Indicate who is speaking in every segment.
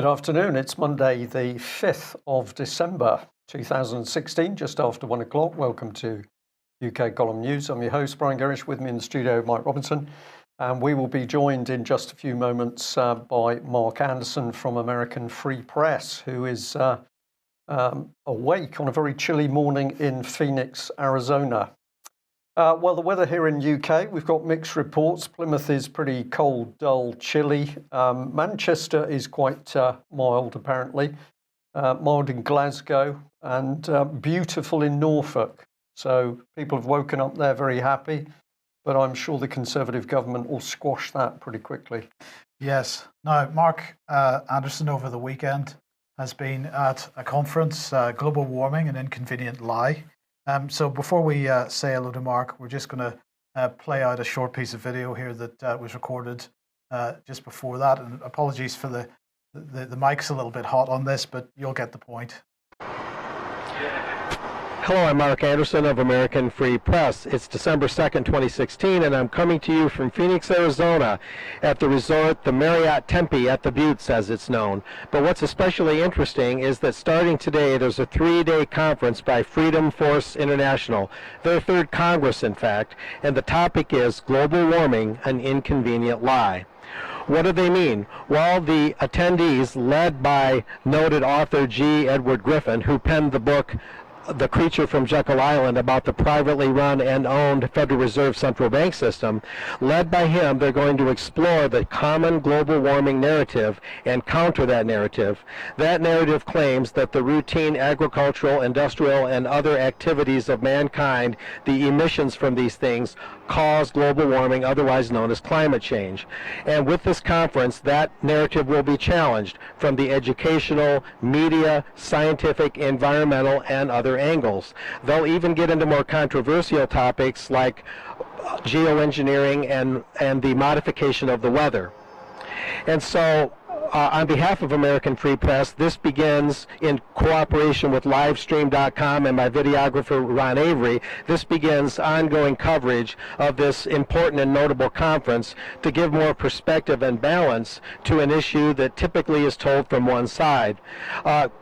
Speaker 1: Good afternoon. It's Monday, the 5th of December 2016, just after 1 o'clock. Welcome to UK Column News. I'm your host, Brian Gerrish. With me in the studio, Mike Robinson. And we will be joined in just a few moments by Mark Anderson from American Free Press, who is awake on a very chilly morning in Phoenix, Arizona. Well, the weather here in UK, we've got mixed reports. Plymouth is pretty cold, dull, chilly. Manchester is quite mild, apparently. Mild in Glasgow and beautiful in Norfolk. So people have woken up there very happy, but I'm sure the Conservative government will squash that pretty quickly.
Speaker 2: Yes. Now, Mark Anderson over the weekend has been at a conference, Global Warming, an Inconvenient Lie. So before we say hello to Mark, we're just going to play out a short piece of video here that was recorded just before that. And apologies for the mic's a little bit hot on this, but you'll get the point.
Speaker 3: Hello, I'm Mark Anderson of American Free Press. It's December 2nd, 2016, and I'm coming to you from Phoenix, Arizona, at the resort, the Marriott Tempe at the Buttes, as it's known. But what's especially interesting is that starting today, there's a 3-day conference by Freedom Force International, their third Congress, in fact, and the topic is Global Warming, an Inconvenient Lie. What do they mean? Well, the attendees, led by noted author G. Edward Griffin, who penned the book The Creature from Jekyll Island about the privately run and owned Federal Reserve central bank system, led by him, they're going to explore the common global warming narrative and counter that narrative. That narrative claims that the routine agricultural, industrial, and other activities of mankind, the emissions from these things, cause global warming, otherwise known as climate change. And with this conference, that narrative will be challenged from the educational, media, scientific, environmental, and other angles. They'll even get into more controversial topics like geoengineering and the modification of the weather. And so, on behalf of American Free Press, this begins in cooperation with Livestream.com and my videographer, Ron Avery. This begins ongoing coverage of this important and notable conference to give more perspective and balance to an issue that typically is told from one side.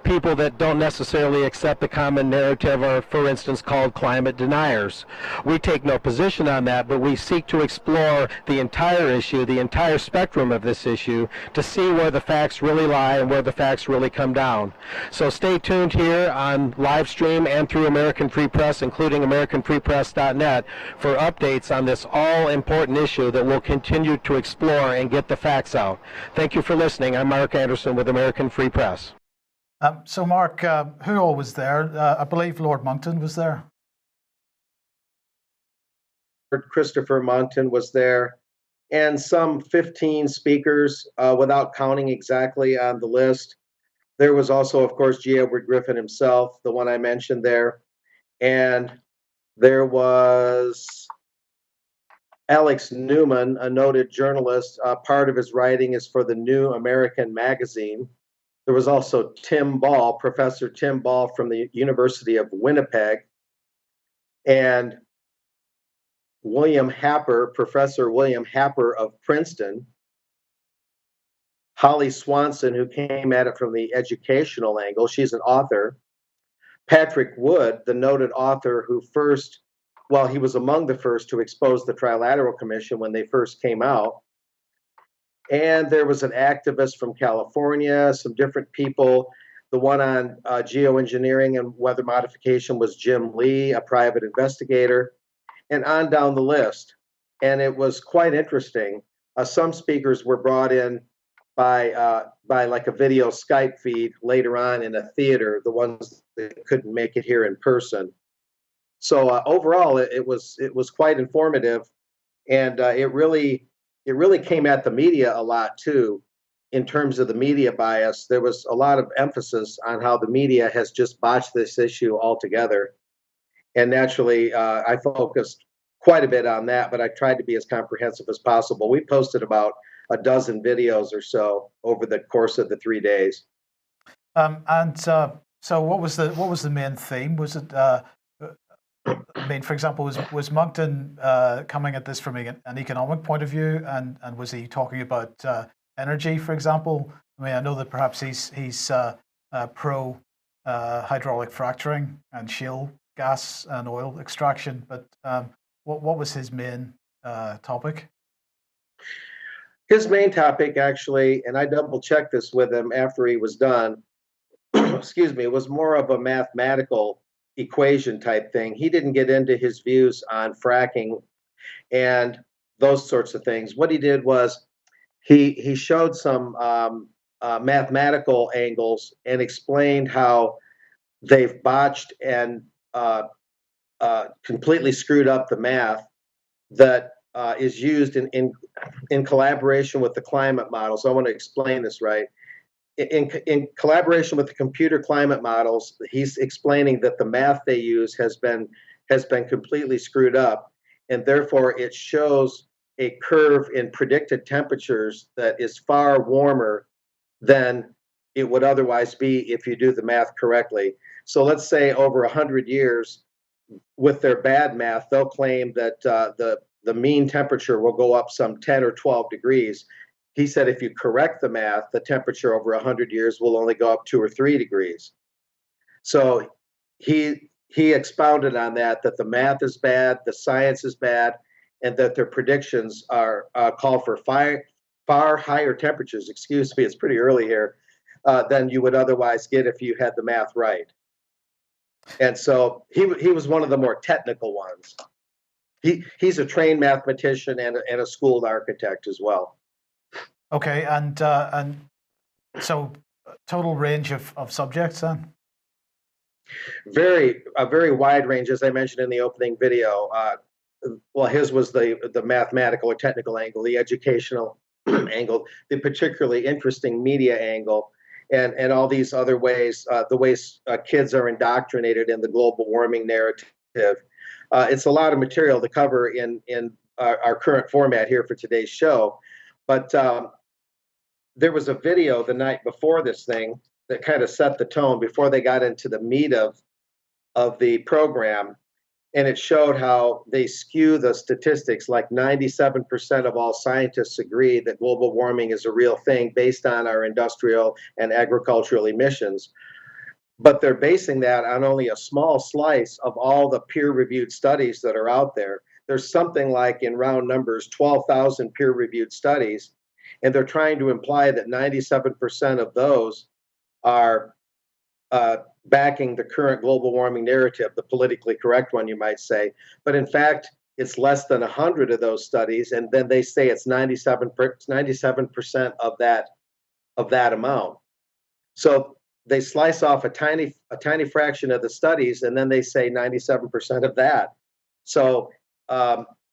Speaker 3: People that don't necessarily accept the common narrative are, for instance, called climate deniers. We take no position on that, but we seek to explore the entire issue, the entire spectrum of this issue, to see where the facts really lie and where the facts really come down. So stay tuned here on live stream and through American Free Press, including AmericanFreePress.net, for updates on this all-important issue that we'll continue to explore and get the facts out. Thank you for listening. I'm Mark Anderson with American Free Press.
Speaker 2: So Mark, who all was there? I believe Lord Monckton was there.
Speaker 4: Christopher Monckton was there, and some 15 speakers, without counting exactly on the list. There was also, of course, G. Edward Griffin himself, the one I mentioned there. And there was Alex Newman, a noted journalist. Part of his writing is for the New American Magazine. There was also Tim Ball, Professor Tim Ball from the University of Winnipeg. And William Happer, Professor William Happer of Princeton, Holly Swanson, who came at it from the educational angle, she's an author, Patrick Wood, the noted author who he was among the first to expose the Trilateral Commission when they first came out, and there was an activist from California, some different people. The one on geoengineering and weather modification was Jim Lee, a private investigator, and on down the list. And it was quite interesting. Some speakers were brought in by like a video Skype feed later on in a theater, the ones that couldn't make it here in person. So overall, it was quite informative, and it really came at the media a lot too, in terms of the media bias. There was a lot of emphasis on how the media has just botched this issue altogether. And naturally, I focused quite a bit on that, but I tried to be as comprehensive as possible. We posted about a dozen videos or so over the course of the 3 days.
Speaker 2: So what was the main theme? Was it, I mean, for example, was Monckton coming at this from an economic point of view, and was he talking about energy, for example, I mean, I know that perhaps he's pro hydraulic fracturing and shale gas and oil extraction, but what was his main topic?
Speaker 4: His main topic, actually, and I double checked this with him after he was done, excuse me, was more of a mathematical equation type thing. He didn't get into his views on fracking and those sorts of things. What he did was he showed some mathematical angles and explained how they've botched and completely screwed up the math that is used in collaboration with the climate model. So I want to explain this right. In collaboration with the computer climate models, he's explaining that the math they use has been completely screwed up, and therefore it shows a curve in predicted temperatures that is far warmer than it would otherwise be if you do the math correctly. So let's say over 100 years, with their bad math, they'll claim that the mean temperature will go up some 10 or 12 degrees. He said if you correct the math, the temperature over 100 years will only go up 2 or 3 degrees. So he expounded on that the math is bad, the science is bad, and that their predictions are call for far higher temperatures, excuse me, it's pretty early here, than you would otherwise get if you had the math right. And so he was one of the more technical ones. He's a trained mathematician and a schooled architect as well.
Speaker 2: Okay, and so total range of subjects then?
Speaker 4: A very wide range, as I mentioned in the opening video. Well, his was the mathematical or technical angle, the educational angle, the particularly interesting media angle, and all these other ways, the ways kids are indoctrinated in the global warming narrative. It's a lot of material to cover in our current format here for today's show, but there was a video the night before this thing that kind of set the tone before they got into the meat of the program, and it showed how they skew the statistics. Like 97% of all scientists agree that global warming is a real thing based on our industrial and agricultural emissions. But they're basing that on only a small slice of all the peer-reviewed studies that are out there. There's something like, in round numbers, 12,000 peer-reviewed studies, and they're trying to imply that 97% of those are backing the current global warming narrative, the politically correct one, you might say. But in fact, it's less than 100 of those studies, and then they say it's 97% of that amount. So they slice off a tiny fraction of the studies, and then they say 97% of that. So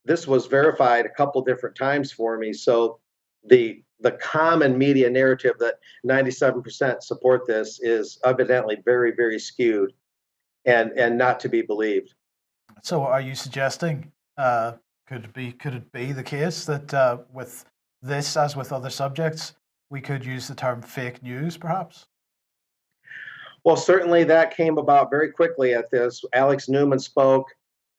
Speaker 4: this was verified a couple different times for me. So the common media narrative that 97% support this is evidently very, very skewed and not to be believed.
Speaker 2: So are you suggesting could it be the case that with this, as with other subjects, we could use the term fake news perhaps?
Speaker 4: Well, certainly that came about very quickly at this. Alex Newman spoke.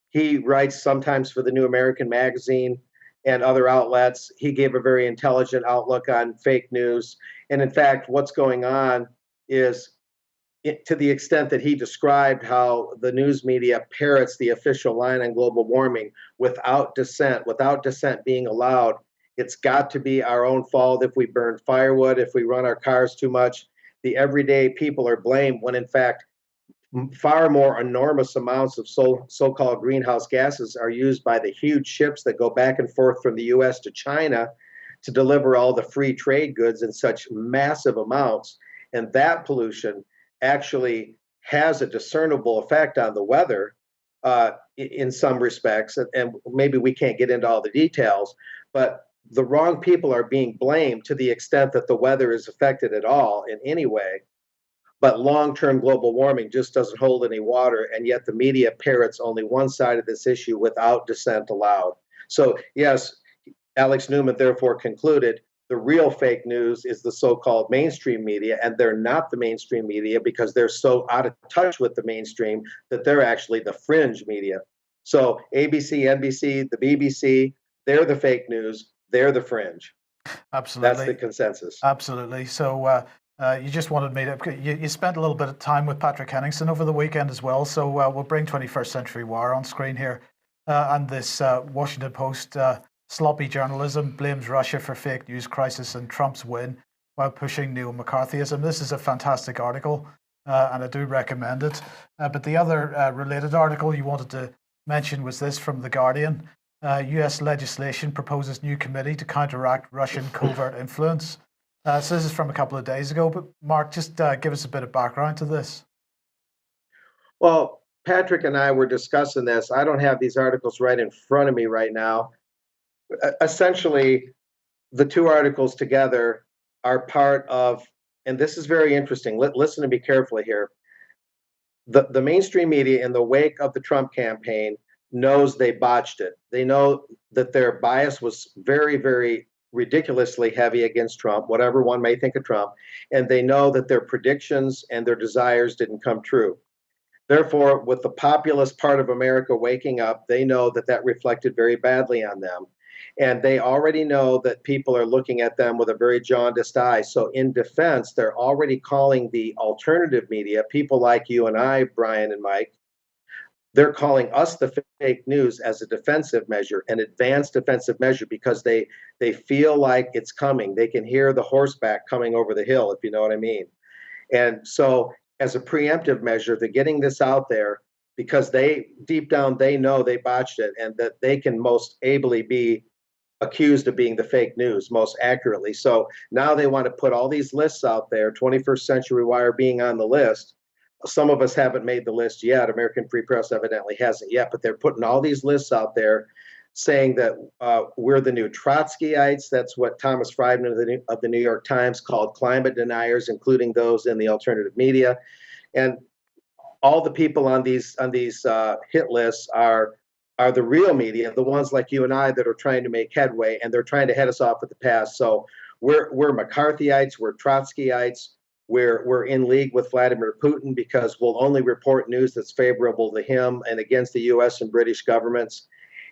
Speaker 4: He writes sometimes for the New American Magazine and other outlets. He gave a very intelligent outlook on fake news. And in fact, what's going on is, to the extent that he described how the news media parrots the official line on global warming without dissent being allowed. It's got to be our own fault if we burn firewood, if we run our cars too much. The everyday people are blamed when in fact far more enormous amounts of so-called greenhouse gases are used by the huge ships that go back and forth from the US to China to deliver all the free trade goods in such massive amounts. And that pollution actually has a discernible effect on the weather in some respects. And maybe we can't get into all the details, but the wrong people are being blamed to the extent that the weather is affected at all in any way. But long-term global warming just doesn't hold any water, and yet the media parrots only one side of this issue without dissent allowed. So yes, Alex Newman therefore concluded the real fake news is the so-called mainstream media, and they're not the mainstream media because they're so out of touch with the mainstream that they're actually the fringe media. So ABC, NBC, the BBC, they're the fake news, they're the fringe.
Speaker 2: Absolutely.
Speaker 4: That's the consensus.
Speaker 2: Absolutely. So you just wanted me to, you spent a little bit of time with Patrick Henningsen over the weekend as well. So we'll bring 21st Century Wire on screen here. And this Washington Post sloppy journalism blames Russia for fake news crisis and Trump's win while pushing neo-McCarthyism. This is a fantastic article, and I do recommend it. But the other related article you wanted to mention was this from The Guardian. US legislation proposes new committee to counteract Russian covert influence. So this is from a couple of days ago, but Mark, just give us a bit of background to this.
Speaker 4: Well, Patrick and I were discussing this. I don't have these articles right in front of me right now. Essentially, the two articles together are part of, and this is very interesting. Listen to me carefully here. The mainstream media, in the wake of the Trump campaign, knows they botched it. They know that their bias was very, very ridiculously heavy against Trump, whatever one may think of Trump, and they know that their predictions and their desires didn't come true. Therefore, with the populist part of America waking up, they know that that reflected very badly on them. And they already know that people are looking at them with a very jaundiced eye. So in defense, they're already calling the alternative media, people like you and I, Brian and Mike, they're calling us the fake news as a defensive measure, an advanced defensive measure, because they feel like it's coming. They can hear the horseback coming over the hill, if you know what I mean. And so as a preemptive measure, they're getting this out there because they, deep down, they know they botched it and that they can most ably be accused of being the fake news most accurately. So now they want to put all these lists out there, 21st Century Wire being on the list. Some of us haven't made the list yet. American Free Press evidently hasn't yet, but they're putting all these lists out there saying that we're the new Trotskyites. That's what Thomas Friedman of the New York Times called climate deniers, including those in the alternative media. And all the people on these hit lists are the real media, the ones like you and I that are trying to make headway, and they're trying to head us off at the pass. So we're McCarthyites, we're Trotskyites. We're in league with Vladimir Putin because we'll only report news that's favorable to him and against the U.S. and British governments.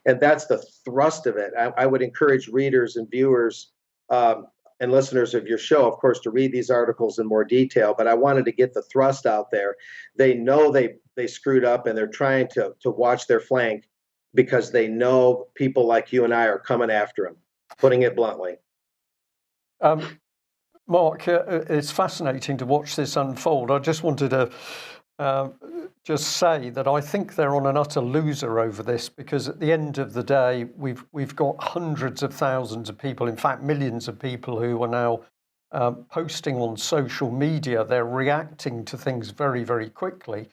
Speaker 4: And that's the thrust of it. I would encourage readers and viewers and listeners of your show, of course, to read these articles in more detail. But I wanted to get the thrust out there. They know they screwed up, and they're trying to watch their flank because they know people like you and I are coming after them, putting it bluntly.
Speaker 1: Mark, it's fascinating to watch this unfold. I just wanted to just say that I think they're on an utter loser over this, because at the end of the day, we've got hundreds of thousands of people, in fact, millions of people who are now posting on social media. They're reacting to things very, very quickly.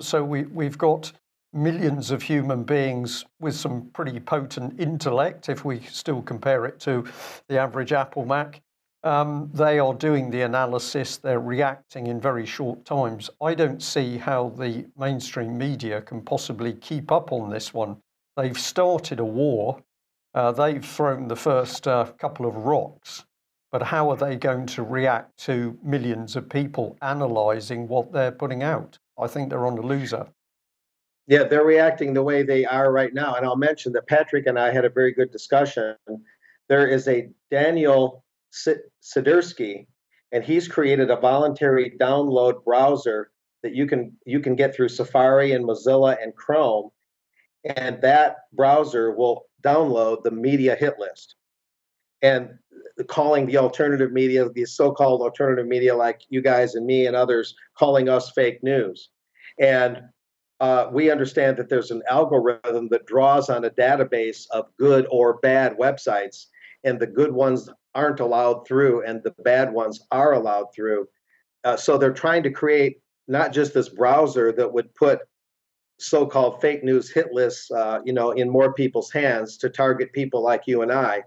Speaker 1: So we've got millions of human beings with some pretty potent intellect, if we still compare it to the average Apple Mac. They are doing the analysis, they're reacting in very short times. I don't see how the mainstream media can possibly keep up on this one. They've started a war, they've thrown the first couple of rocks, but how are they going to react to millions of people analysing what they're putting out? I think they're on a loser.
Speaker 4: Yeah, they're reacting the way they are right now. And I'll mention that Patrick and I had a very good discussion. There is a Daniel Sidersky, and he's created a voluntary download browser that you can get through Safari and Mozilla and Chrome, and that browser will download the media hit list. And calling the alternative media, the so-called alternative media like you guys and me and others, calling us fake news. And we understand that there's an algorithm that draws on a database of good or bad websites, and the good ones aren't allowed through and the bad ones are allowed through. So they're trying to create not just this browser that would put so-called fake news hit lists, in more people's hands to target people like you and I,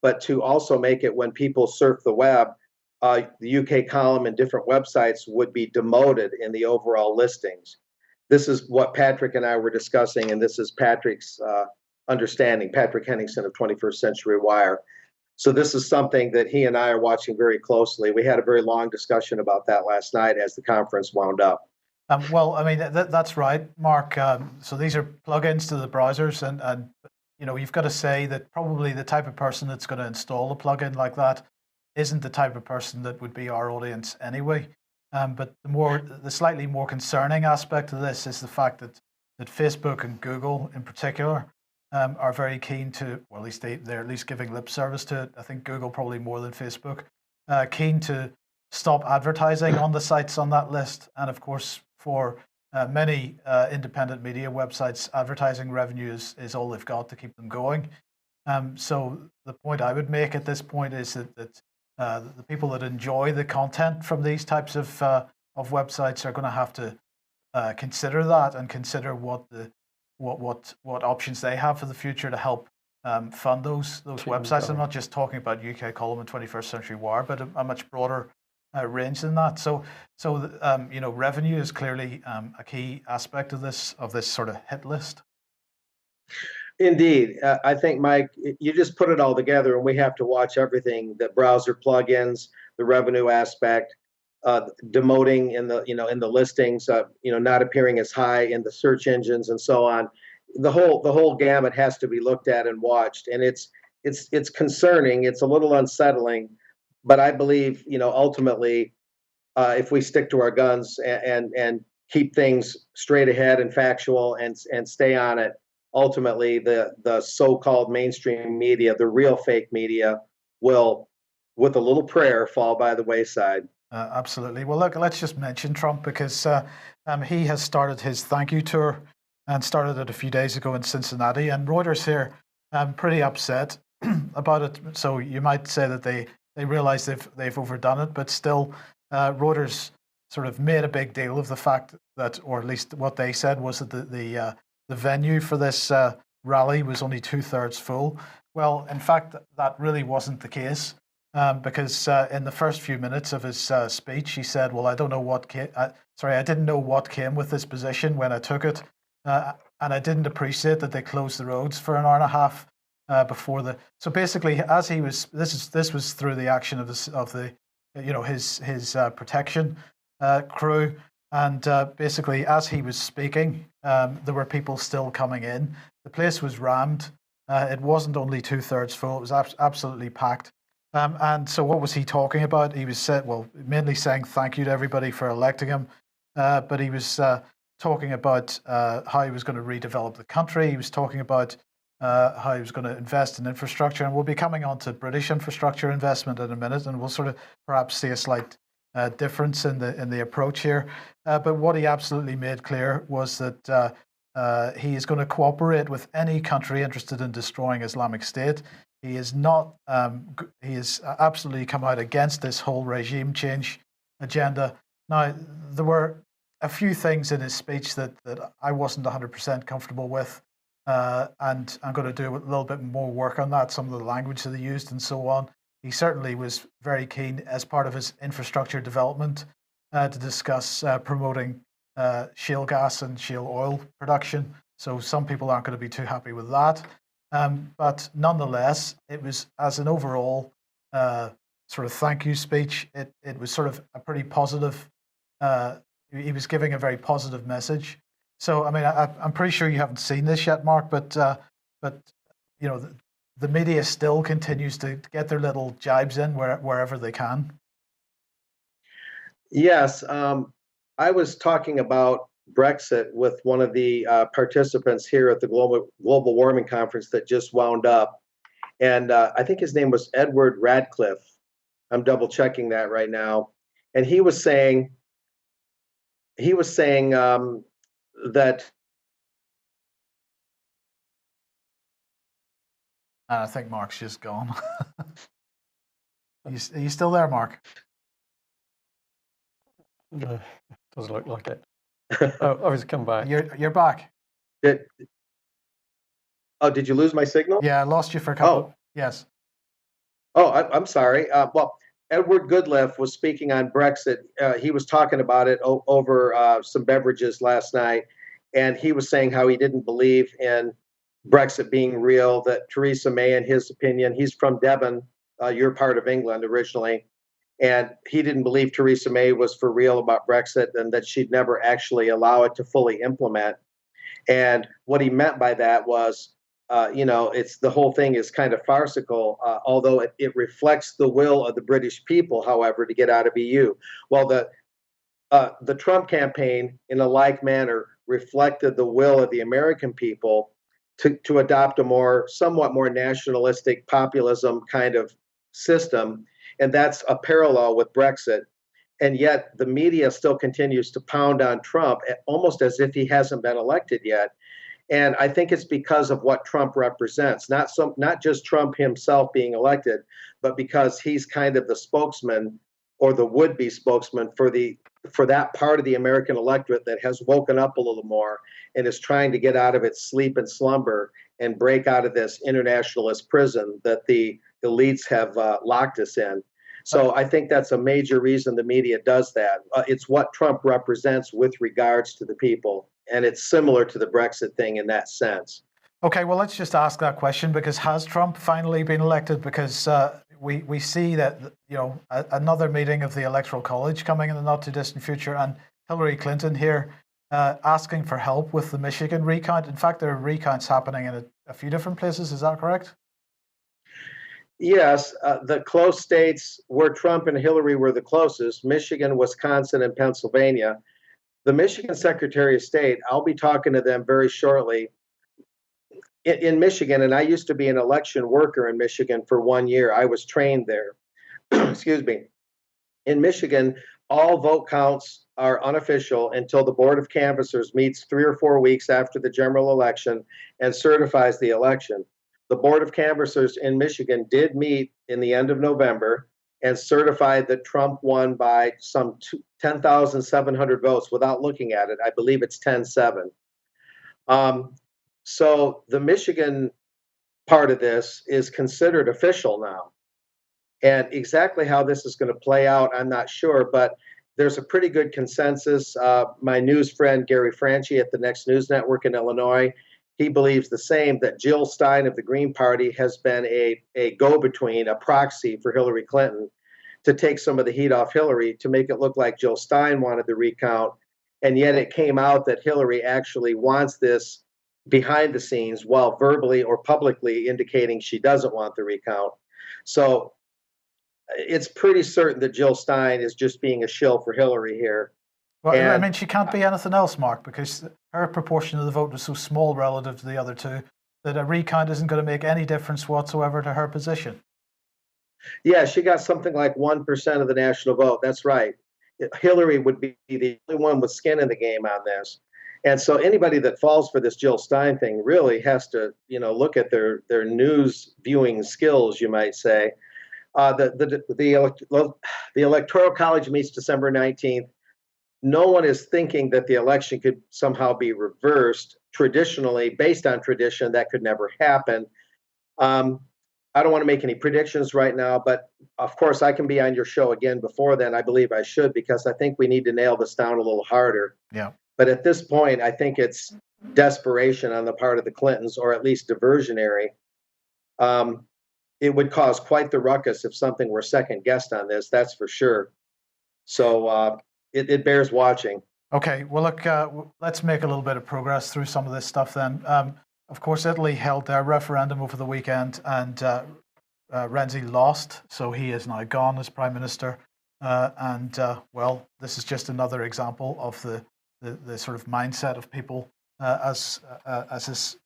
Speaker 4: but to also make it when people surf the web, the UK column and different websites would be demoted in the overall listings. This is what Patrick and I were discussing, and this is Patrick's understanding, Patrick Henningsen of 21st Century Wire. So this is something that he and I are watching very closely. We had a very long discussion about that last night as the conference wound up.
Speaker 2: Well, I mean, that's right, Mark. So these are plugins to the browsers, and you've got to say that probably the type of person that's going to install a plugin like that isn't the type of person that would be our audience anyway. But the slightly more concerning aspect of this is the fact that Facebook and Google in particular are very keen to, well, at least they're at least giving lip service to it. I think Google probably more than Facebook, keen to stop advertising on the sites on that list. And of course, for many independent media websites, advertising revenue is all they've got to keep them going. So the point I would make at this point is that the people that enjoy the content from these types of websites are going to have to consider that and consider what options they have for the future to help fund those websites. I'm not just talking about UK Column and 21st Century Wire, but a much broader range than that. So revenue is clearly a key aspect of this sort of hit list.
Speaker 4: Indeed. I think, Mike, you just put it all together, and we have to watch everything: the browser plugins, the revenue aspect, demoting in the listings, not appearing as high in the search engines, and so on. The whole gamut has to be looked at and watched, and it's concerning. It's a little unsettling, but I believe ultimately, if we stick to our guns and keep things straight ahead and factual and stay on it, ultimately the so-called mainstream media, the real fake media, will, with a little prayer, fall by the wayside.
Speaker 2: Absolutely. Well, look, let's just mention Trump, because he has started his thank you tour and started it a few days ago in Cincinnati. And Reuters here pretty upset about it. So you might say that they realize they've overdone it, but still Reuters sort of made a big deal of the fact that, or at least what they said was that the venue for this rally was only 2/3 full. Well, in fact, that really wasn't the case. Because in the first few minutes of his speech, he said, "Well, I didn't know what came with this position when I took it, and I didn't appreciate that they closed the roads for an hour and a half before the." So basically, as he was, this was through the action of his protection crew, and basically, as he was speaking, there were people still coming in. The place was rammed. It wasn't only 2/3 full; it was absolutely packed. And so what was he talking about? He was mainly saying thank you to everybody for electing him, but he was talking about how he was going to redevelop the country. He was talking about how he was going to invest in infrastructure, and we'll be coming on to British infrastructure investment in a minute, and we'll sort of perhaps see a slight difference in the approach here. But what he absolutely made clear was that he is going to cooperate with any country interested in destroying Islamic State. He is not. He has absolutely come out against this whole regime change agenda. Now, there were a few things in his speech that I wasn't 100% comfortable with, and I'm going to do a little bit more work on that. Some of the language that he used and so on. He certainly was very keen, as part of his infrastructure development, to discuss promoting shale gas and shale oil production. So some people aren't going to be too happy with that. But nonetheless, it was, as an overall sort of thank you speech, it was sort of a pretty positive, he was giving a very positive message. So, I mean, I'm pretty sure you haven't seen this yet, Mark, but the media still continues to get their little jibes in wherever they can.
Speaker 4: Yes, I was talking about Brexit with one of the participants here at the global warming conference that just wound up, and I think his name was Edward Radcliffe. I'm double checking that right now, and he was saying that.
Speaker 2: I think Mark's just gone. Are you still there, Mark?
Speaker 1: No, doesn't look like it. Oh, he's come back.
Speaker 2: You're back.
Speaker 4: Did you lose my signal?
Speaker 2: Yeah, I lost you for a couple. Yes.
Speaker 4: Oh, I'm sorry. Well, Edward Goodliffe was speaking on Brexit. He was talking about it over some beverages last night, and he was saying how he didn't believe in Brexit being real, that Theresa May, in his opinion, he's from Devon, you're part of England originally, and he didn't believe Theresa May was for real about Brexit and that she'd never actually allow it to fully implement. And what he meant by that was it's the whole thing is kind of farcical, although it reflects the will of the British people, however, to get out of EU. Well, the Trump campaign, in a like manner, reflected the will of the American people to adopt a somewhat more nationalistic populism kind of system, and that's a parallel with Brexit. And yet the media still continues to pound on Trump almost as if he hasn't been elected yet. And I think it's because of what Trump represents, not just Trump himself being elected, but because he's kind of the spokesman or the would-be spokesman for that part of the American electorate that has woken up a little more and is trying to get out of its sleep and slumber and break out of this internationalist prison that the elites have locked us in. So I think that's a major reason the media does that. It's what Trump represents with regards to the people. And it's similar to the Brexit thing in that sense.
Speaker 2: Okay, well, let's just ask that question, because has Trump finally been elected? Because we see that, another meeting of the Electoral College coming in the not too distant future, and Hillary Clinton here asking for help with the Michigan recount. In fact, there are recounts happening in a few different places. Is that correct?
Speaker 4: Yes, the close states where Trump and Hillary were the closest, Michigan, Wisconsin, and Pennsylvania. The Michigan Secretary of State, I'll be talking to them very shortly. In Michigan, and I used to be an election worker in Michigan for 1 year. I was trained there. Excuse me. In Michigan, all vote counts are unofficial until the Board of Canvassers meets 3 or 4 weeks after the general election and certifies the election. The Board of Canvassers in Michigan did meet in the end of November and certified that Trump won by some 10,700 votes without looking at it. I believe it's 10-7. So the Michigan part of this is considered official now. And exactly how this is going to play out, I'm not sure, but there's a pretty good consensus. My news friend, Gary Franchi at the Next News Network in Illinois, he believes the same, that Jill Stein of the Green Party has been a go-between, a proxy for Hillary Clinton to take some of the heat off Hillary, to make it look like Jill Stein wanted the recount. And yet it came out that Hillary actually wants this behind the scenes, while verbally or publicly indicating she doesn't want the recount. So it's pretty certain that Jill Stein is just being a shill for Hillary here.
Speaker 2: Well, and, I mean, she can't be anything else, Mark, because her proportion of the vote was so small relative to the other two that a recount isn't going to make any difference whatsoever to her position.
Speaker 4: Yeah, she got something like 1% of the national vote. That's right. Hillary would be the only one with skin in the game on this. And so anybody that falls for this Jill Stein thing really has to, look at their news viewing skills, you might say. The Electoral College meets December 19th. No one is thinking that the election could somehow be reversed. Traditionally, based on tradition, that could never happen. I don't want to make any predictions right now, but of course I can be on your show again before then. I believe I should, because I think we need to nail this down a little harder.
Speaker 2: Yeah.
Speaker 4: But at this point, I think it's desperation on the part of the Clintons, or at least diversionary. It would cause quite the ruckus if something were second guessed on this, that's for sure. So it bears watching.
Speaker 2: Okay, well, look, let's make a little bit of progress through some of this stuff then. Of course, Italy held their referendum over the weekend, and Renzi lost, so he is now gone as Prime Minister. Well, this is just another example of the sort of mindset of people as this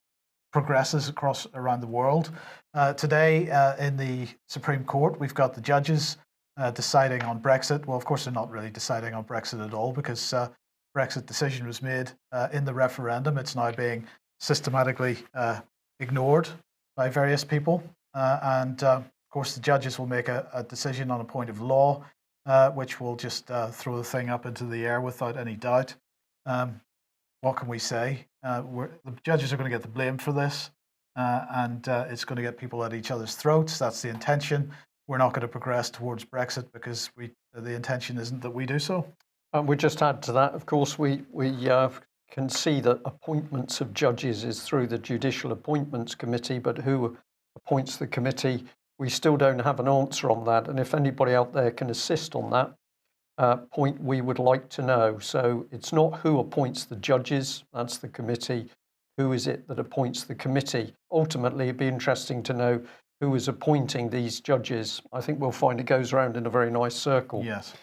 Speaker 2: progresses around the world. Today, in the Supreme Court, we've got the judges deciding on Brexit. Well, of course, they're not really deciding on Brexit at all, because Brexit decision was made in the referendum. It's now being systematically ignored by various people. Of course, the judges will make a decision on a point of law, which will just throw the thing up into the air without any doubt. What can we say? The judges are going to get the blame for this, and it's going to get people at each other's throats. That's the intention. We're not going to progress towards Brexit because the intention isn't that we do so.
Speaker 1: We just add to that, of course, we can see that appointments of judges is through the Judicial Appointments Committee, but who appoints the committee, we still don't have an answer on that. And if anybody out there can assist on that point, we would like to know. So it's not who appoints the judges, that's the committee. who is it that appoints the committee. Ultimately, it'd be interesting to know who is appointing these judges. I think we'll find it goes around in a very nice circle.
Speaker 2: Yes.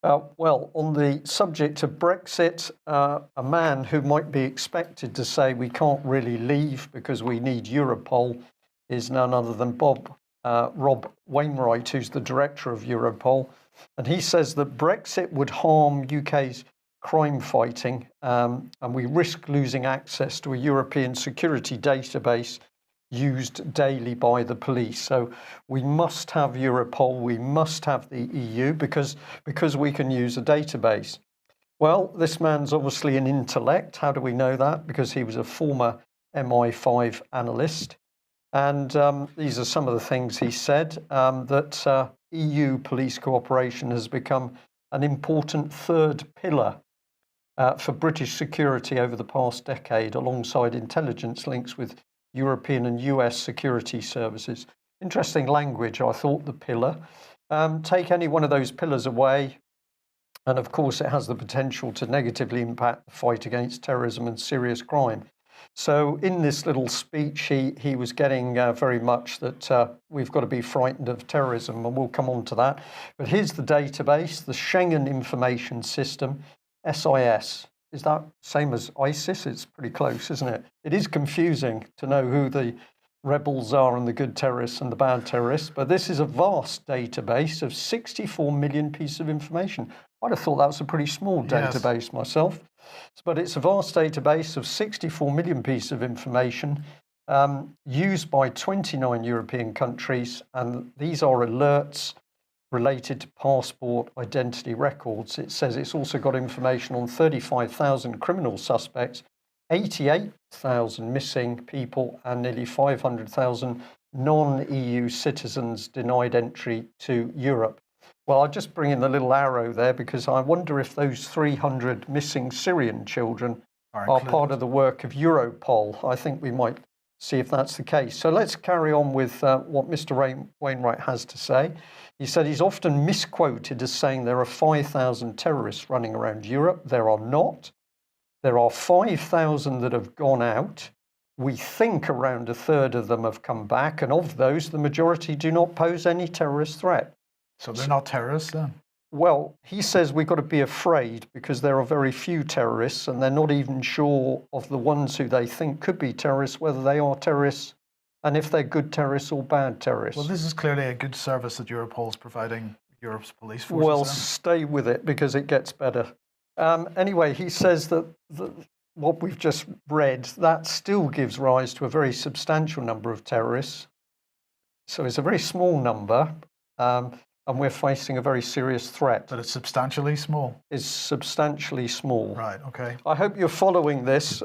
Speaker 1: Well, on the subject of Brexit, a man who might be expected to say we can't really leave because we need Europol is none other than Rob Wainwright, who's the director of Europol. And he says that Brexit would harm UK's crime fighting, and we risk losing access to a European security database used daily by the police. So we must have Europol, we must have the EU because we can use a database. Well, this man's obviously an intellect. How do we know that? Because he was a former MI5 analyst. And these are some of the things he said, that EU police cooperation has become an important third pillar for British security over the past decade, alongside intelligence links with European and US security services. Interesting language, I thought, the pillar. Take any one of those pillars away, and of course it has the potential to negatively impact the fight against terrorism and serious crime. So in this little speech, he was getting very much that we've got to be frightened of terrorism, and we'll come on to that. But here's the database, the Schengen Information System, SIS. Is that same as ISIS? It's pretty close, isn't it? It is confusing to know who the rebels are and the good terrorists and the bad terrorists, but this is a vast database of 64 million pieces of information. I'd have thought that was a pretty small database myself, but it's a vast database of 64 million pieces of information used by 29 European countries, and these are alerts related to passport identity records. It says it's also got information on 35,000 criminal suspects, 88,000 missing people, and nearly 500,000 non-EU citizens denied entry to Europe. Well, I'll just bring in the little arrow there because I wonder if those 300 missing Syrian children are part of the work of Europol. I think we might see if that's the case. So let's carry on with what Mr. Wainwright has to say. He said he's often misquoted as saying there are 5,000 terrorists running around Europe. There are not. There are 5,000 that have gone out. We think around a third of them have come back, and of those, the majority do not pose any terrorist threat.
Speaker 2: So they're not terrorists then?
Speaker 1: Well, he says we've got to be afraid because there are very few terrorists, and they're not even sure of the ones who they think could be terrorists, whether they are terrorists, and if they're good terrorists or bad terrorists.
Speaker 2: Well, this is clearly a good service that Europol is providing Europe's police forces.
Speaker 1: Well, stay with it because it gets better. Anyway, he says that what we've just read, that still gives rise to a very substantial number of terrorists. So it's a very small number, and we're facing a very serious threat.
Speaker 2: But it's substantially small?
Speaker 1: It's substantially small.
Speaker 2: Right, okay.
Speaker 1: I hope you're following this,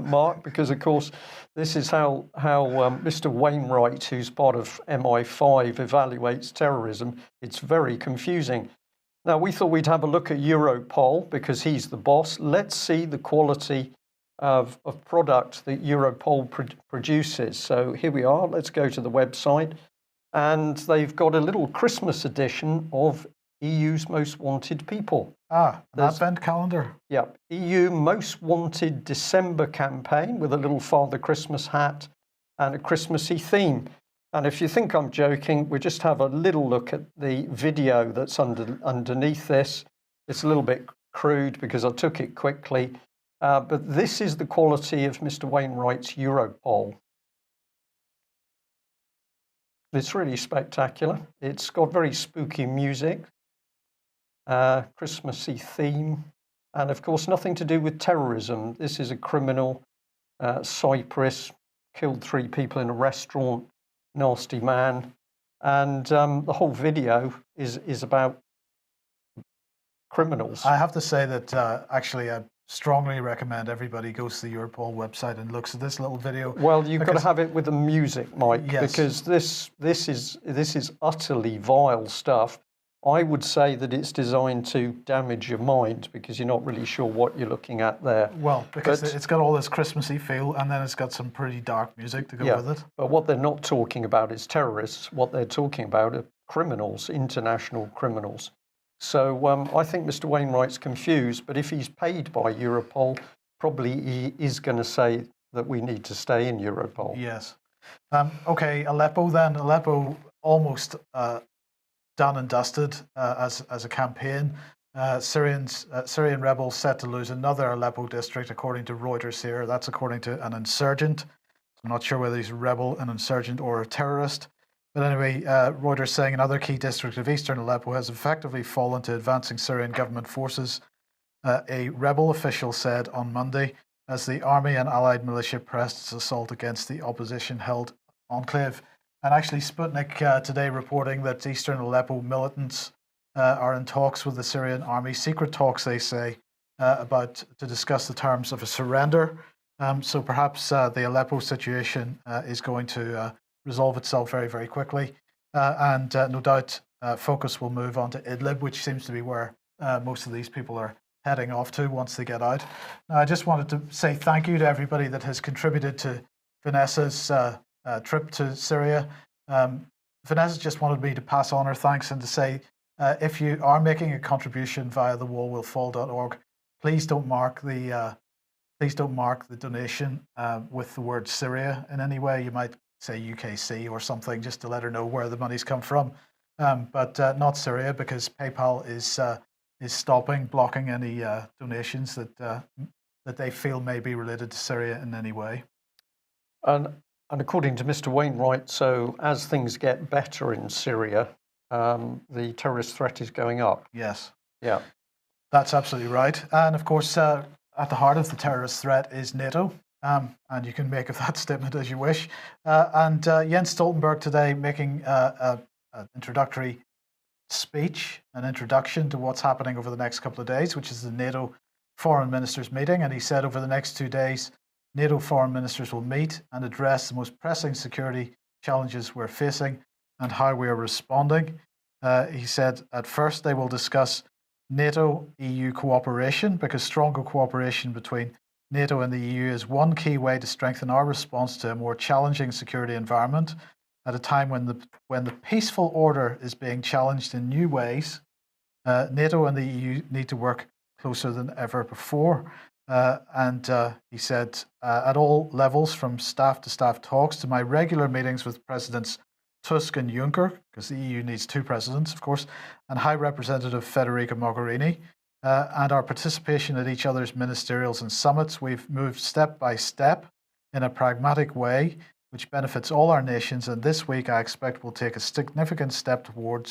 Speaker 1: Mark, because, of course, this is how Mr. Wainwright, who's part of MI5, evaluates terrorism. It's very confusing. Now, we thought we'd have a look at Europol because he's the boss. Let's see the quality of product that Europol produces. So here we are. Let's go to the website. And they've got a little Christmas edition of EU's Most Wanted People.
Speaker 2: An advent calendar.
Speaker 1: Yeah, EU Most Wanted December campaign with a little Father Christmas hat and a Christmassy theme. And if you think I'm joking, we just have a little look at the video that's underneath this. It's a little bit crude because I took it quickly, but this is the quality of Mr. Wainwright's Europol. It's really spectacular. It's got very spooky music, Christmassy theme, and of course nothing to do with terrorism. This is a criminal, Cyprus, killed 3 people in a restaurant, nasty man, and the whole video is about criminals.
Speaker 2: I have to say that actually I strongly recommend everybody goes to the Europol website and looks at this little video.
Speaker 1: Well, you've got to have it with the music, Mike,
Speaker 2: yes,
Speaker 1: because this is utterly vile stuff. I would say that it's designed to damage your mind because you're not really sure what you're looking at there.
Speaker 2: Well, because it's got all this Christmassy feel and then it's got some pretty dark music to go with it.
Speaker 1: But what they're not talking about is terrorists. What they're talking about are criminals, international criminals. So I think Mr. Wainwright's confused, but if he's paid by Europol, probably he is going to say that we need to stay in Europol.
Speaker 2: Yes. Okay, Aleppo then. Aleppo almost done and dusted as a campaign. Syrian rebels set to lose another Aleppo district, according to Reuters here. That's according to an insurgent. I'm not sure whether he's a rebel, an insurgent, or a terrorist. But anyway, Reuters saying another key district of eastern Aleppo has effectively fallen to advancing Syrian government forces. A rebel official said on Monday, as the army and allied militia pressed its assault against the opposition-held enclave. And actually, Sputnik today reporting that eastern Aleppo militants are in talks with the Syrian army, secret talks, they say, to discuss the terms of a surrender. So perhaps the Aleppo situation is going to resolve itself very, very quickly. And no doubt focus will move on to Idlib, which seems to be where most of these people are heading off to once they get out. Now, I just wanted to say thank you to everybody that has contributed to Vanessa's trip to Syria. Vanessa just wanted me to pass on her thanks and to say, if you are making a contribution via the wallwillfall.org, please don't mark the donation with the word Syria in any way. You might say UKC or something just to let her know where the money's come from, but not Syria, because PayPal is blocking any donations that they feel may be related to Syria in any way.
Speaker 1: And according to Mr. Wainwright, so as things get better in Syria, the terrorist threat is going up.
Speaker 2: Yes.
Speaker 1: Yeah.
Speaker 2: That's absolutely right. And of course, at the heart of the terrorist threat is NATO. And you can make of that statement as you wish. And Jens Stoltenberg today making an introductory speech, an introduction to what's happening over the next couple of days, which is the NATO foreign ministers meeting. And he said over the next 2 days, NATO foreign ministers will meet and address the most pressing security challenges we're facing and how we are responding. He said at first they will discuss NATO-EU cooperation, because stronger cooperation between NATO and the EU is one key way to strengthen our response to a more challenging security environment at a time when the peaceful order is being challenged in new ways. NATO and the EU need to work closer than ever before. And he said, at all levels, from staff-to-staff talks to my regular meetings with Presidents Tusk and Juncker, because the EU needs two presidents, of course, and High Representative Federica Mogherini, and our participation at each other's ministerials and summits, we've moved step by step in a pragmatic way, which benefits all our nations. And this week, I expect we'll take a significant step forward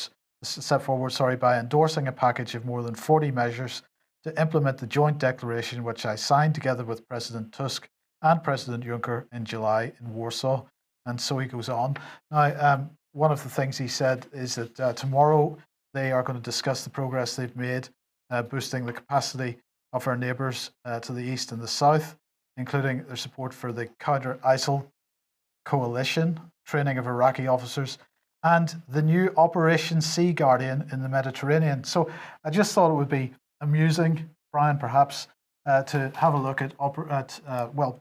Speaker 2: by endorsing a package of more than 40 measures to implement the joint declaration, which I signed together with President Tusk and President Juncker in July in Warsaw. And so he goes on. Now, one of the things he said is that tomorrow they are going to discuss the progress they've made, boosting the capacity of our neighbours to the east and the south, including their support for the counter-ISIL coalition, training of Iraqi officers, and the new Operation Sea Guardian in the Mediterranean. So I just thought it would be amusing, Brian, perhaps, to have a look at,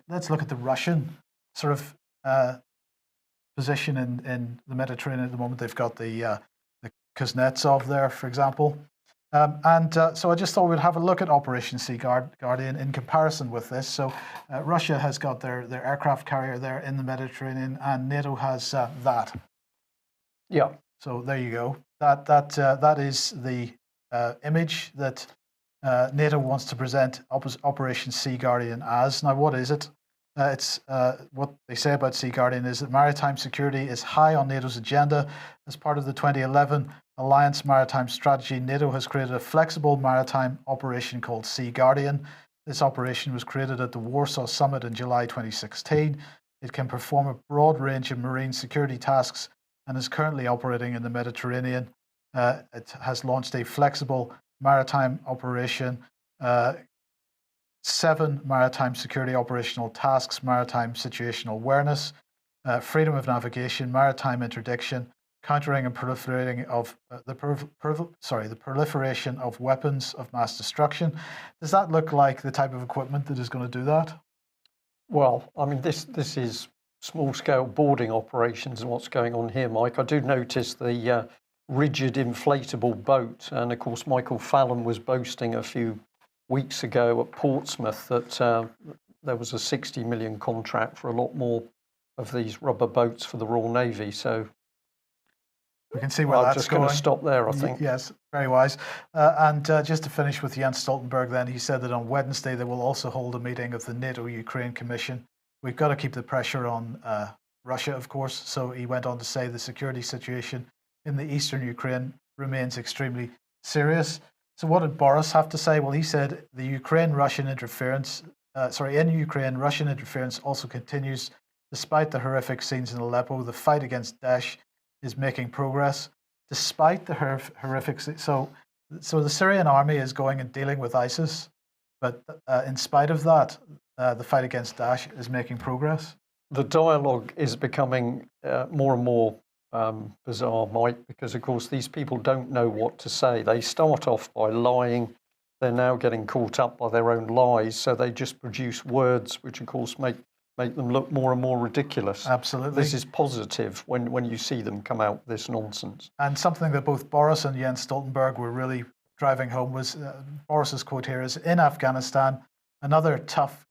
Speaker 2: let's look at the Russian sort of position in the Mediterranean at the moment. They've got the Kuznetsov there, for example. So I just thought we'd have a look at Operation Sea Guardian in comparison with this. So Russia has got their aircraft carrier there in the Mediterranean, and NATO has that.
Speaker 1: Yeah.
Speaker 2: So there you go. That is the image that NATO wants to present Operation Sea Guardian as. Now, what is it? It's what they say about Sea Guardian is that maritime security is high on NATO's agenda. As part of the 2011 Alliance Maritime Strategy, NATO has created a flexible maritime operation called Sea Guardian. This operation was created at the Warsaw Summit in July 2016. It can perform a broad range of marine security tasks and is currently operating in the Mediterranean. It has launched a flexible maritime operation, 7 maritime security operational tasks: maritime situational awareness, freedom of navigation, maritime interdiction, countering and proliferating of the proliferation of weapons of mass destruction. Does that look like the type of equipment that is going to do that?
Speaker 1: Well, I mean, this is small-scale boarding operations and what's going on here, Mike. I do notice the rigid inflatable boat, and of course Michael Fallon was boasting a few weeks ago at Portsmouth that there was a 60 million contract for a lot more of these rubber boats for the Royal Navy. So
Speaker 2: we can see where that's
Speaker 1: just
Speaker 2: going.
Speaker 1: going to stop there, I think.
Speaker 2: Yes, very wise. And just to finish with Jens Stoltenberg, then he said that on Wednesday they will also hold a meeting of the NATO Ukraine Commission. We've got to keep the pressure on Russia, of course. So he went on to say the security situation in the eastern Ukraine remains extremely serious. So what did Boris have to say? Well, he said the Russian interference also continues despite the horrific scenes in Aleppo. The fight against Daesh is making progress despite the horrific. So the Syrian army is going and dealing with ISIS, but in spite of that, the fight against Daesh is making progress.
Speaker 1: The dialogue is becoming more and more bizarre, Mike, because of course these people don't know what to say. They start off by lying. They're now getting caught up by their own lies, so they just produce words which of course make them look more and more ridiculous.
Speaker 2: Absolutely.
Speaker 1: This is positive when you see them come out with this nonsense.
Speaker 2: And something that both Boris and Jens Stoltenberg were really driving home was Boris's quote here is, in Afghanistan, another tough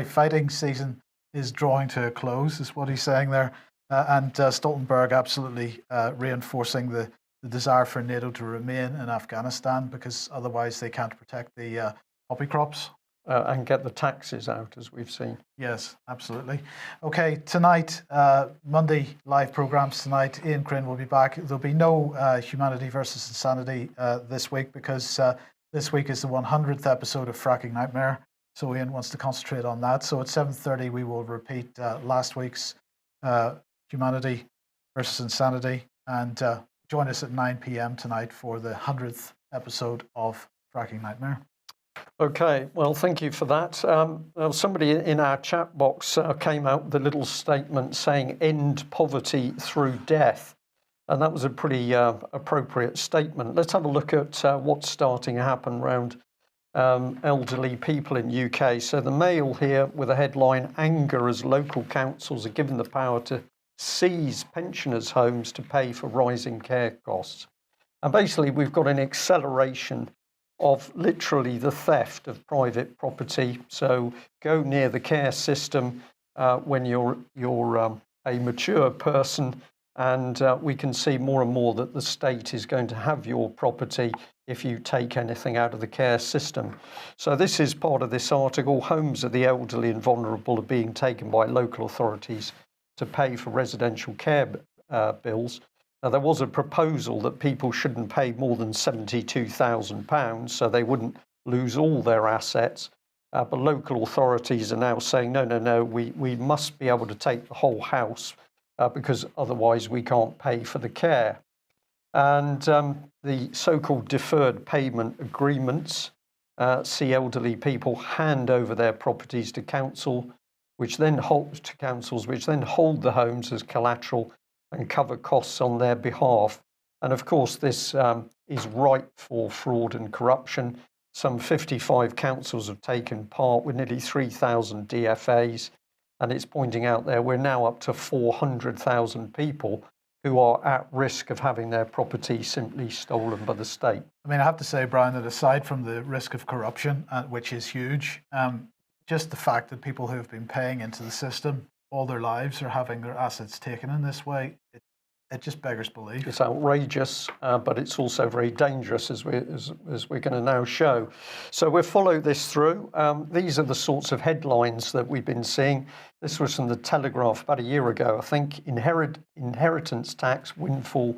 Speaker 2: fighting season is drawing to a close, is what he's saying there. And Stoltenberg absolutely reinforcing the desire for NATO to remain in Afghanistan because otherwise they can't protect the poppy crops.
Speaker 1: And get the taxes out, as we've seen.
Speaker 2: Yes, absolutely. Okay, tonight, Monday live programs tonight. Ian Crane will be back. There'll be no Humanity versus Insanity this week because this week is the 100th episode of Fracking Nightmare. So Ian wants to concentrate on that. So at 7:30 we will repeat last week's Humanity versus Insanity, and join us at 9 p.m. tonight for the 100th episode of Fracking Nightmare.
Speaker 1: Okay, well, thank you for that. Somebody in our chat box came out with a little statement saying end poverty through death. And that was a pretty appropriate statement. Let's have a look at what's starting to happen around elderly people in UK. So the Mail here with a headline, anger as local councils are given the power to seize pensioners' homes to pay for rising care costs. And basically we've got an acceleration of literally the theft of private property. So go near the care system when you're a mature person, and we can see more and more that the state is going to have your property if you take anything out of the care system. So this is part of this article. Homes of the elderly and vulnerable are being taken by local authorities to pay for residential care bills. Now, there was a proposal that people shouldn't pay more than £72,000, so they wouldn't lose all their assets. But local authorities are now saying, no, we must be able to take the whole house because otherwise we can't pay for the care. And the so-called deferred payment agreements see elderly people hand over their properties to councils, which then hold the homes as collateral and cover costs on their behalf. And of course, this is ripe for fraud and corruption. Some 55 councils have taken part with nearly 3,000 DFAs. And it's pointing out there we're now up to 400,000 people who are at risk of having their property simply stolen by the state.
Speaker 2: I mean, I have to say, Brian, that aside from the risk of corruption, which is huge, just the fact that people who have been paying into the system all their lives are having their assets taken in this way, it just beggars belief.
Speaker 1: It's outrageous, but it's also very dangerous, as we're going to now show. So we'll follow this through. These are the sorts of headlines that we've been seeing. This was from the Telegraph about a year ago, I think. Inheritance tax windfall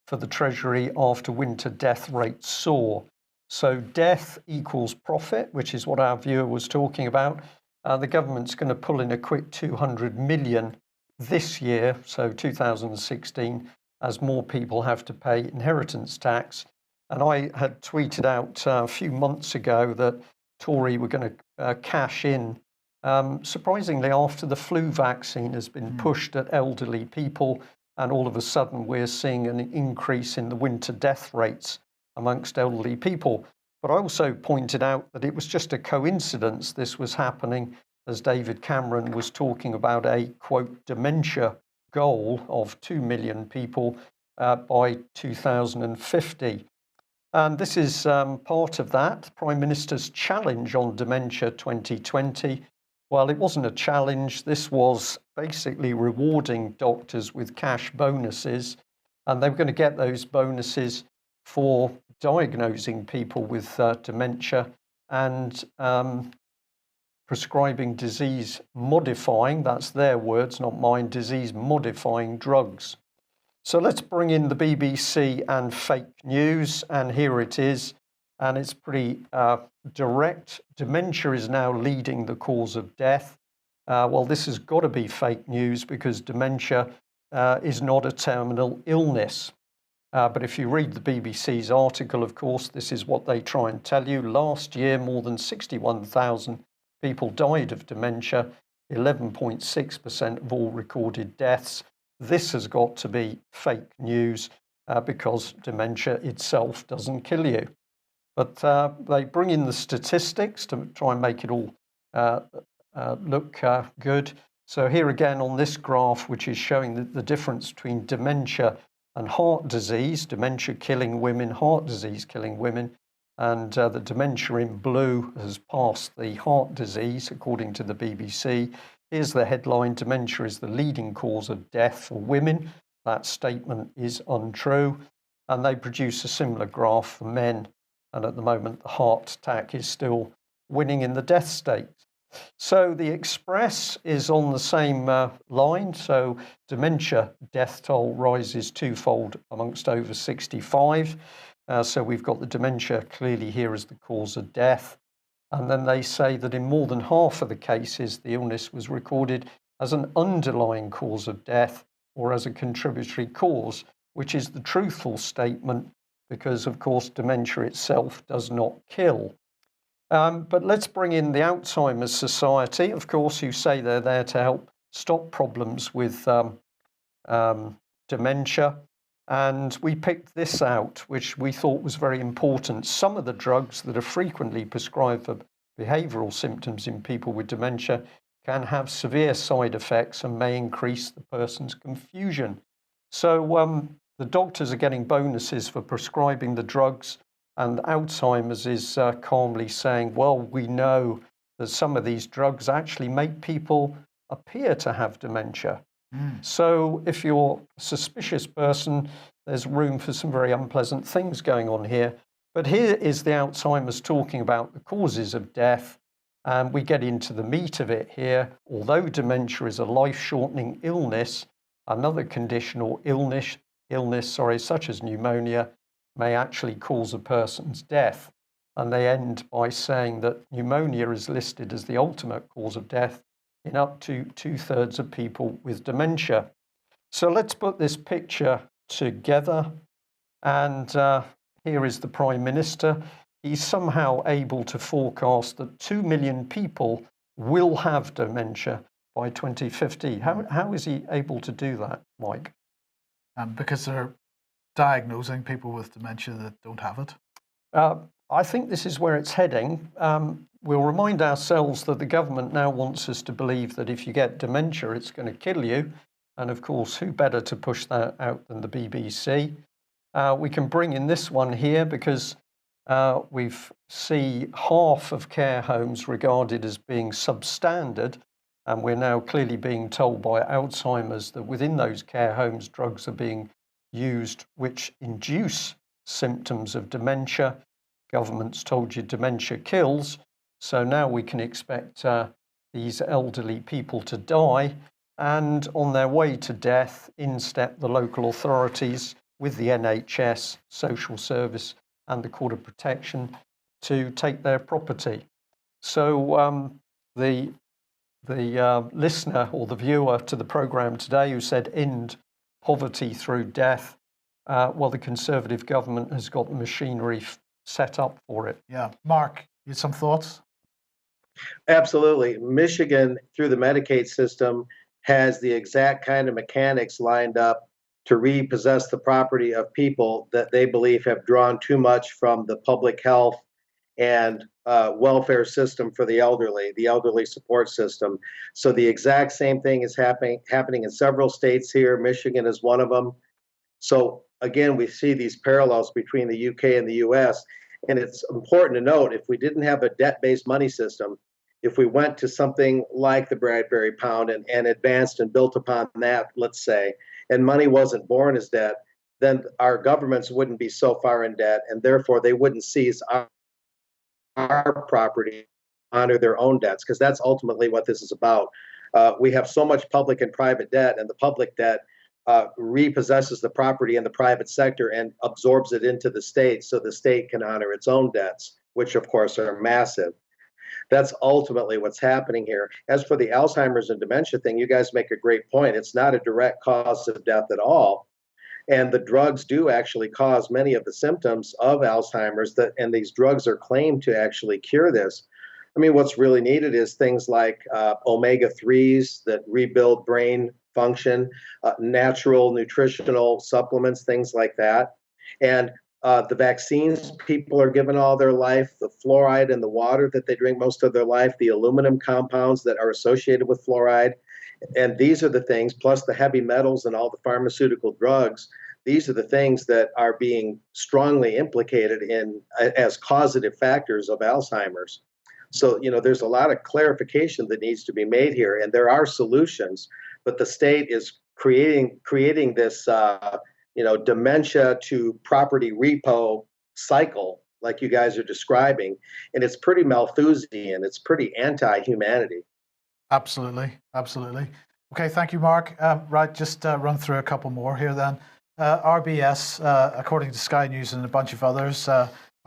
Speaker 1: for the Treasury after winter death rates soar. So death equals profit, which is what our viewer was talking about. The government's going to pull in a quick 200 million this year, so 2016, as more people have to pay inheritance tax. And I had tweeted out a few months ago that Tory were going to cash in, surprisingly, after the flu vaccine has been pushed at elderly people, and all of a sudden we're seeing an increase in the winter death rates amongst elderly people. But I also pointed out that it was just a coincidence this was happening as David Cameron was talking about a, quote, dementia goal of 2 million people by 2050. And this is part of that. Prime Minister's challenge on dementia 2020. Well, it wasn't a challenge. This was basically rewarding doctors with cash bonuses. And they were going to get those bonuses for diagnosing people with dementia and prescribing disease modifying, that's their words, not mine, disease modifying drugs. So let's bring in the BBC and fake news, and here it is, and it's pretty direct. Dementia is now leading the cause of death. Well, this has got to be fake news because dementia is not a terminal illness. But if you read the BBC's article, of course, this is what they try and tell you. Last year, more than 61,000 people died of dementia, 11.6% of all recorded deaths. This has got to be fake news because dementia itself doesn't kill you. But they bring in the statistics to try and make it all look good. So here again on this graph, which is showing the difference between dementia and heart disease, dementia killing women, heart disease killing women, and the dementia in blue has passed the heart disease, according to the BBC. Here's the headline: dementia is the leading cause of death for women. That statement is untrue. And they produce a similar graph for men. And at the moment, the heart attack is still winning in the death state. So the Express is on the same line. So dementia death toll rises twofold amongst over 65. So we've got the dementia clearly here as the cause of death. And then they say that in more than half of the cases, the illness was recorded as an underlying cause of death or as a contributory cause, which is the truthful statement because, of course, dementia itself does not kill. But let's bring in the Alzheimer's Society, of course, who say they're there to help stop problems with dementia. And we picked this out, which we thought was very important. Some of the drugs that are frequently prescribed for behavioural symptoms in people with dementia can have severe side effects and may increase the person's confusion. So the doctors are getting bonuses for prescribing the drugs, and Alzheimer's is calmly saying, well, we know that some of these drugs actually make people appear to have dementia. So if you're a suspicious person, there's room for some very unpleasant things going on here. But here is the Alzheimer's talking about the causes of death, and we get into the meat of it here. Although dementia is a life-shortening illness, another condition or illness, such as pneumonia, may actually cause a person's death. And they end by saying that pneumonia is listed as the ultimate cause of death in up to 2/3 of people with dementia. So let's put this picture together. And here is the Prime Minister. He's somehow able to forecast that 2 million people will have dementia by 2050. How is he able to do that, Mike?
Speaker 2: Because they're diagnosing people with dementia that don't have it.
Speaker 1: I think this is where it's heading. We'll remind ourselves that the government now wants us to believe that if you get dementia, it's going to kill you. And of course, who better to push that out than the BBC? We can bring in this one here because we see half of care homes regarded as being substandard. And we're now clearly being told by Alzheimer's that within those care homes, drugs are being used which induce symptoms of dementia. Government's told you dementia kills. So now we can expect these elderly people to die. And on their way to death, in step the local authorities with the NHS, social service and the Court of Protection to take their property. So the listener or the viewer to the programme today who said end poverty through death, well, the Conservative government has got the machinery set up for it.
Speaker 2: Yeah. Mark, you had some thoughts?
Speaker 4: Absolutely. Michigan, through the Medicaid system, has the exact kind of mechanics lined up to repossess the property of people that they believe have drawn too much from the public health and welfare system for the elderly support system. So the exact same thing is happening in several states here. Michigan is one of them. So again, we see these parallels between the UK and the US. And it's important to note, if we didn't have a debt-based money system, if we went to something like the Bradbury pound and advanced and built upon that, let's say, and money wasn't born as debt, then our governments wouldn't be so far in debt, and therefore they wouldn't seize our property, honor their own debts, because that's ultimately what this is about. We have so much public and private debt, and the public debt repossesses the property in the private sector and absorbs it into the state so the state can honor its own debts, which of course are massive. That's ultimately what's happening here. As for the Alzheimer's and dementia thing, you guys make a great point. It's not a direct cause of death at all. And the drugs do actually cause many of the symptoms of Alzheimer's, and these drugs are claimed to actually cure this. I mean, what's really needed is things like omega-3s that rebuild brain function, natural nutritional supplements, things like that. And the vaccines people are given all their life, the fluoride in the water that they drink most of their life, the aluminum compounds that are associated with fluoride. And these are the things, plus the heavy metals and all the pharmaceutical drugs, these are the things that are being strongly implicated in as causative factors of Alzheimer's. So, there's a lot of clarification that needs to be made here, and there are solutions, but the state is creating this, dementia to property repo cycle, like you guys are describing, and it's pretty Malthusian. It's pretty anti-humanity.
Speaker 2: Absolutely. Okay, thank you, Mark. Right, just run through a couple more here then. RBS, according to Sky News and a bunch of others,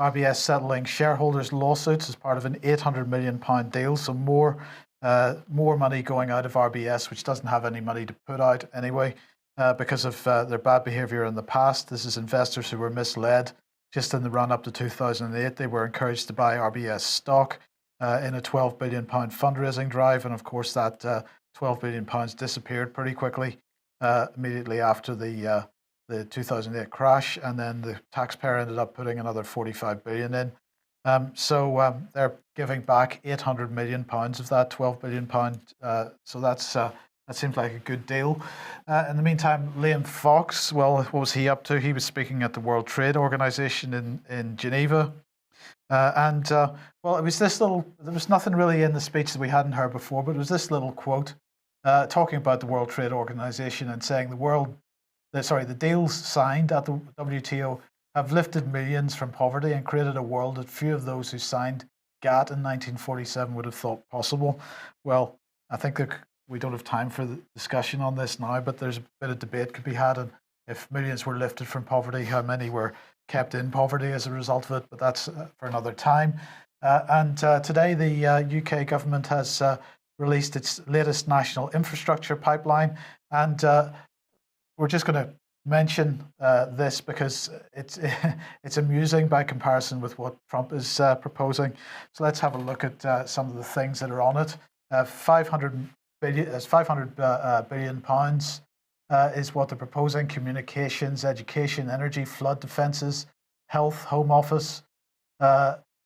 Speaker 2: RBS settling shareholders' lawsuits as part of an £800 million deal. So more money going out of RBS, which doesn't have any money to put out anyway, because of their bad behaviour in the past. This is investors who were misled just in the run-up to 2008. They were encouraged to buy RBS stock in a £12 billion fundraising drive. And of course, that £12 billion disappeared pretty quickly immediately after the 2008 crash. And then the taxpayer ended up putting another £45 billion in. So they're giving back £800 million of that £12 billion. So that seems like a good deal. In the meantime, Liam Fox, well, what was he up to? He was speaking at the World Trade Organization in Geneva. Well, it was this little, there was nothing really in the speech that we hadn't heard before, but it was this little quote talking about the World Trade Organization and saying the deals signed at the WTO have lifted millions from poverty and created a world that few of those who signed GATT in 1947 would have thought possible. Well, I think that we don't have time for the discussion on this now, but there's a bit of debate could be had on if millions were lifted from poverty, how many were kept in poverty as a result of it, but that's for another time. Today, the UK government has released its latest national infrastructure pipeline, and we're just going to mention this because it's amusing by comparison with what Trump is proposing. So let's have a look at some of the things that are on it. 500 billion pounds is what they're proposing: communications, education, energy, flood defences, health, home office,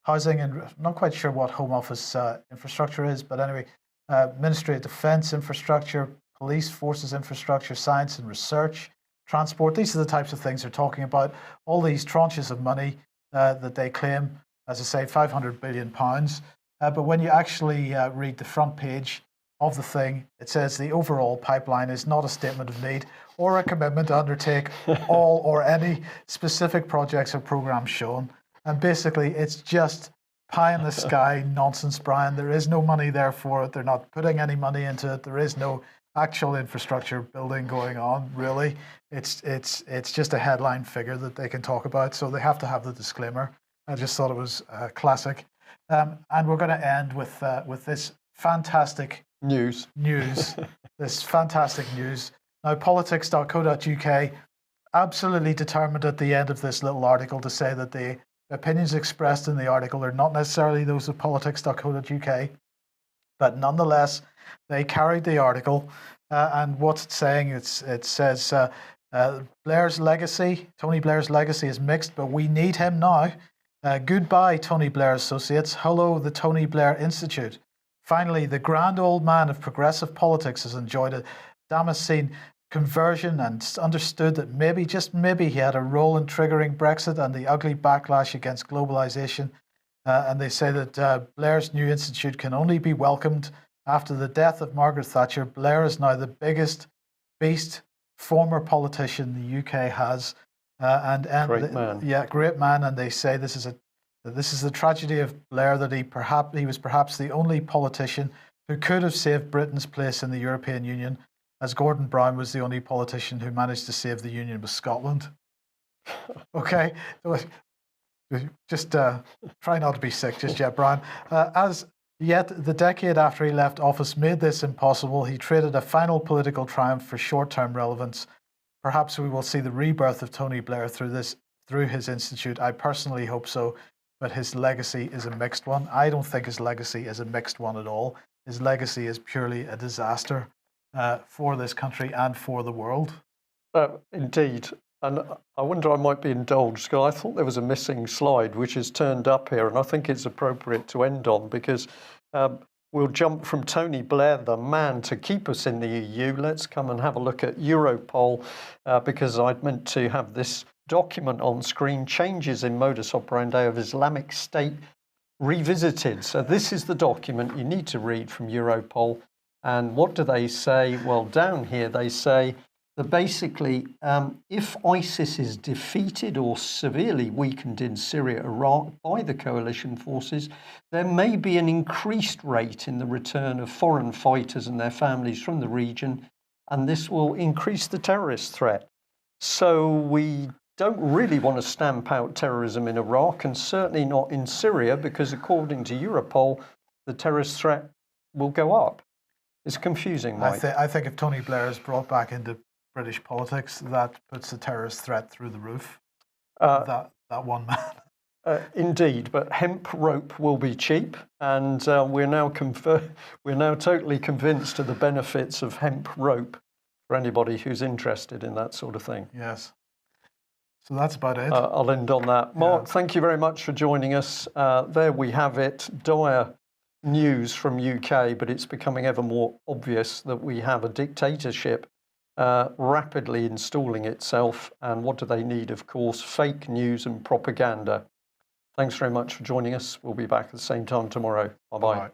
Speaker 2: housing, and I'm not quite sure what home office infrastructure is, but anyway, Ministry of Defence infrastructure, police forces infrastructure, science and research, transport. These are the types of things they're talking about. All these tranches of money that they claim, as I say, £500 billion. But when you actually read the front page of the thing, it says the overall pipeline is not a statement of need or a commitment to undertake all or any specific projects or programs shown. And basically, it's just pie in the sky nonsense, Brian. There is no money there for it. They're not putting any money into it. There is no actual infrastructure building going on, really. It's just a headline figure that they can talk about. So they have to have the disclaimer. I just thought it was classic. And we're going to end with this fantastic news. This fantastic news. Now, politics.co.uk absolutely determined at the end of this little article to say that the opinions expressed in the article are not necessarily those of politics.co.uk, but nonetheless, they carried the article. And what's it saying? It says, Blair's legacy, Tony Blair's legacy is mixed, but we need him now. Goodbye, Tony Blair Associates. Hello, the Tony Blair Institute. Finally, the grand old man of progressive politics has enjoyed a Damascene conversion and understood that maybe, just maybe, he had a role in triggering Brexit and the ugly backlash against globalization. And they say that Blair's new institute can only be welcomed after the death of Margaret Thatcher. Blair is now the biggest beast former politician the UK has.
Speaker 1: Great man.
Speaker 2: Yeah, great man. And they say this is the tragedy of Blair, that he was perhaps the only politician who could have saved Britain's place in the European Union, as Gordon Brown was the only politician who managed to save the union with Scotland. Okay, just try not to be sick just yet, Brian. As yet, the decade after he left office made this impossible. He traded a final political triumph for short-term relevance. Perhaps we will see the rebirth of Tony Blair through his institute. I personally hope so, but his legacy is a mixed one. I don't think his legacy is a mixed one at all. His legacy is purely a disaster for this country and for the world.
Speaker 1: Indeed. And I wonder, I might be indulged, because I thought there was a missing slide which is turned up here, and I think it's appropriate to end on, because we'll jump from Tony Blair, the man to keep us in the EU. Let's come and have a look at Europol, because I'd meant to have this document on screen, Changes in Modus Operandi of Islamic State Revisited. So this is the document you need to read from Europol. And what do they say? Well, down here they say that basically, if ISIS is defeated or severely weakened in Syria, Iraq by the coalition forces, there may be an increased rate in the return of foreign fighters and their families from the region, and this will increase the terrorist threat. So we don't really want to stamp out terrorism in Iraq, and certainly not in Syria, because according to Europol, the terrorist threat will go up. It's confusing, Mike.
Speaker 2: I think if Tony Blair is brought back into British politics, that puts the terrorist threat through the roof. That one man.
Speaker 1: Indeed, but hemp rope will be cheap, and we're now totally convinced of the benefits of hemp rope for anybody who's interested in that sort of thing.
Speaker 2: Yes. So that's about it.
Speaker 1: I'll end on that. Mark, thank you very much for joining us. There we have it. Dire news from UK, but it's becoming ever more obvious that we have a dictatorship rapidly installing itself. And what do they need? Of course, fake news and propaganda. Thanks very much for joining us. We'll be back at the same time tomorrow. Bye-bye.